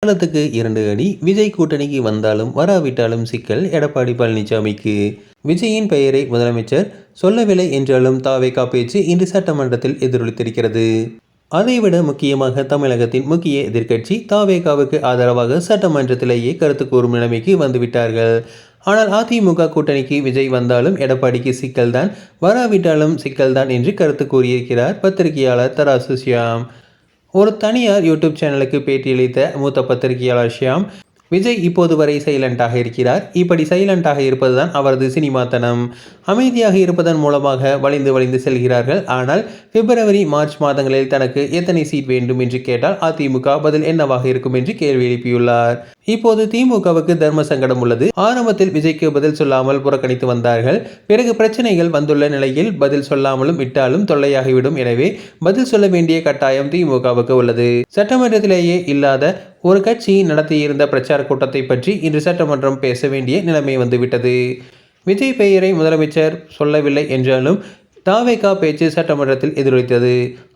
களத்துக்கு 2 அடி. விஜய் கூட்டணிக்கு வந்தாலும் வராவிட்டாலும் சிக்கல் எடப்பாடி பழனிசாமிக்கு. விஜயின் பெயரை முதலமைச்சர் சொல்லவில்லை என்றாலும் தாவேகா பேச்சு இன்று சட்டமன்றத்தில் எதிரொலித்திருக்கிறது. அதைவிட முக்கியமாக தமிழகத்தின் முக்கிய எதிர்க்கட்சி தாவேகாவுக்கு ஆதரவாக சட்டமன்றத்திலேயே கருத்து கூறும் நிலைமைக்கு வந்துவிட்டார்கள். ஆனால் அதிமுக கூட்டணிக்கு விஜய் வந்தாலும் எடப்பாடிக்கு சிக்கல்தான், வராவிட்டாலும் சிக்கல்தான் என்று கருத்து கூறியிருக்கிறார் பத்திரிகையாளர் தராசு ஷியாம். ஒரு தனியார் யூடியூப் சேனலுக்கு பேட்டியளித்த மூத்த பத்திரிகையாளர் ஷியாம், விஜய் இப்போது வரை சைலண்டாக இருக்கிறார். இப்படி சைலண்டாக இருப்பதுதான் அவரது சினிமாத்தனம். அமைதியாக இருப்பதன் மூலமாக வளைந்து வளைந்து செல்கிறார்கள். ஆனால் பிப்ரவரி மார்ச் மாதங்களில் தனக்கு எத்தனை சீட் வேண்டும் என்று கேட்டால் அதிமுக பதில் என்னவாக இருக்கும் என்று கேள்வி எழுப்பியுள்ளார். இப்போது திமுகவுக்கு தர்ம சங்கடம் உள்ளது. ஆரம்பத்தில் விஜய்க்கு பதில் சொல்லாமல் புறக்கணித்து வந்தார்கள். பிறகு பிரச்சனைகள் வந்துள்ள நிலையில் பதில் சொல்லாமலும் விட்டாலும் தொல்லையாகிவிடும். எனவே பதில் சொல்ல வேண்டிய கட்டாயம் திமுகவுக்கு உள்ளது. சட்டமன்றத்திலேயே இல்லாத ஒரு கட்சி நடத்தியிருந்த பிரச்சார கூட்டத்தை பற்றி இன்று சட்டமன்றம் பேச வேண்டிய நிலைமை வந்துவிட்டது. விஜய் பெயரை முதலமைச்சர் சொல்லவில்லை என்றாலும் தாவேகா பேச்சு சட்டமன்றத்தில் எதிரொலித்தது.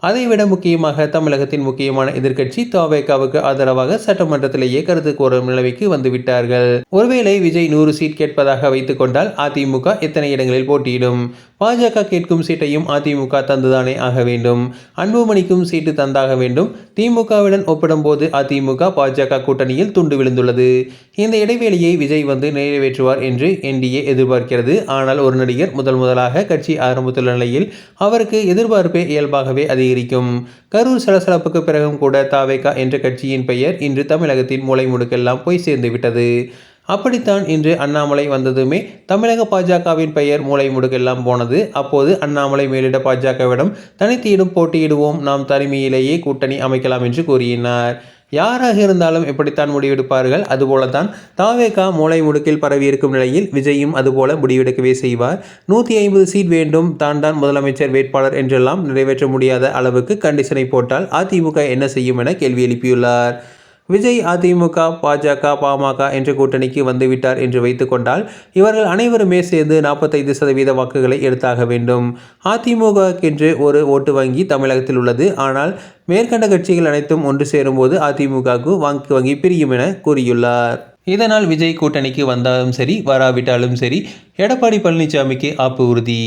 அதைவிட முக்கியமாக தமிழகத்தின் முக்கியமான எதிர்க்கட்சி தாவேகாவுக்கு ஆதரவாக சட்டமன்றத்திலேயே கருத்து கூறும் நிலைமைக்கு வந்துவிட்டார்கள். ஒருவேளை விஜய் 100 சீட் கேட்பதாக வைத்துக் கொண்டால் அதிமுக எத்தனை இடங்களில் போட்டியிடும்? பாஜக கேட்கும் சீட்டையும் அதிமுக தந்துதானே ஆக வேண்டும். அன்புமணிக்கும் சீட்டு தந்தாக வேண்டும். திமுகவுடன் ஒப்பிடும்போது அதிமுக பாஜக கூட்டணியில் துண்டு விழுந்துள்ளது. இந்த இடைவெளியை விஜய் வந்து நிறைவேற்றுவார் என்று என்டிஏ எதிர்பார்க்கிறது. ஆனால் ஒரு நடிகர் முதலாக கட்சி ஆரம்பித்துள்ள நிலையில் அவருக்கு எதிர்பார்ப்பே இயல்பாகவே அதிகரிக்கும். கரூர் சலசலப்புக்கு பிறகும் கூட தாவேகா என்ற கட்சியின் பெயர் இன்று தமிழகத்தின் மூலை முடுக்கெல்லாம் போய் சேர்ந்து விட்டது. அப்படித்தான் இன்று அண்ணாமலை வந்ததுமே தமிழக பாஜகவின் பெயர் மூலை முடுக்கெல்லாம் போனது. அப்போது அண்ணாமலை மேலிட பாஜகவிடம் தனித்தீடும் போட்டியிடுவோம், நாம் தனிமையிலேயே கூட்டணி அமைக்கலாம் என்று கூறினார். யாராக இருந்தாலும் எப்படித்தான் முடிவெடுப்பார்கள். அதுபோலத்தான் தாவேகா மூலை முடுக்கில் பரவியிருக்கும் நிலையில் விஜயும் அதுபோல முடிவெடுக்கவே செய்வார். 150 சீட் வேண்டும், தான் முதலமைச்சர் வேட்பாளர் என்றெல்லாம் நிறைவேற்ற முடியாத அளவுக்கு கண்டிஷனை போட்டால் அதிமுக என்ன செய்யும் என கேள்வி எழுப்பியுள்ளார். விஜய் அதிமுக, பாஜக, பாமக என்ற கூட்டணிக்கு வந்துவிட்டார் என்று வைத்துக் கொண்டால் இவர்கள் அனைவருமே சேர்ந்து 45% வாக்குகளை எடுத்தாக வேண்டும். அதிமுகவென்று ஒரு ஓட்டு வங்கி தமிழகத்தில் உள்ளது. ஆனால் மேற்கண்ட கட்சிகள் அனைத்தும் ஒன்று சேரும்போது அதிமுகவுக்கு வாக்கு வங்கி பிரியும் என கூறியுள்ளார். இதனால் விஜய் கூட்டணிக்கு வந்தாலும் சரி, வராவிட்டாலும் சரி, எடப்பாடி பழனிசாமிக்கு ஆப்பு உறுதி.